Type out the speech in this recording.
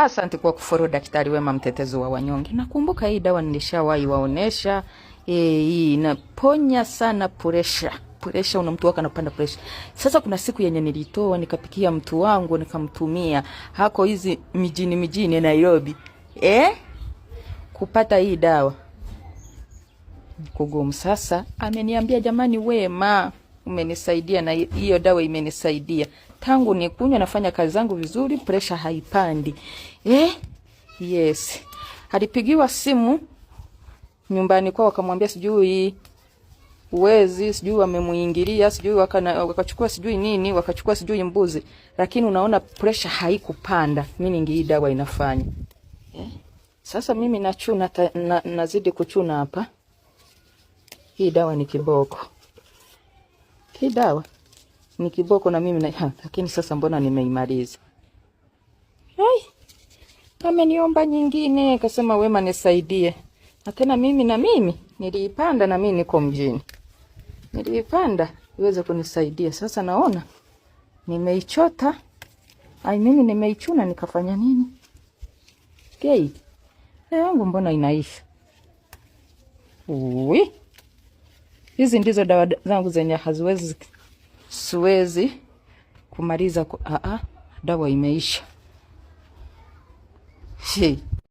Asante kwa kufollow Daktari Wema, mtetezi wa wanyonge. Nakumbuka hii dawa nilishawahi waonesha. Hii inaponya sana pressure. Pressure, una mtu wako anapanda pressure. Sasa kuna siku yenye nilitoa nikapikia mtu wangu nikamtumia. Hako hizi mijini Nairobi. Kupata hii dawa kugumu. Sasa ameniambia, jamani Wema, umenisaidia na hiyo dawa imenisaidia. Tangu nikunywa nafanya kazi zangu vizuri, pressure haipandi. Yes. Alipigiwa simu nyumbani kwao, wakamwambia sijui uwezi, sijui wamemuingilia, sijui wakachukua sijui nini, wakachukua sijui mbuzi, lakini unaona pressure haikupanda. Mimi hii dawa inafanya. Sasa mimi nachuna nazidi kuchuna hapa. Hii dawa ni kiboko. Hii dawa ni kiboko na mimi lakini sasa mbona nimeimaliza? Ameniomba nyingine, akasema Wema nisaidie. Na tena mimi niliipanda, na mimi niko mjini. Niliipanda iweze kunisaidia. Sasa naona nimeichota. Mimi nimeichuna nikafanya nini? Yangu mbona inaisha? Hizi ndizo dawa zangu zenye siwezi kumaliza dawa imeisha.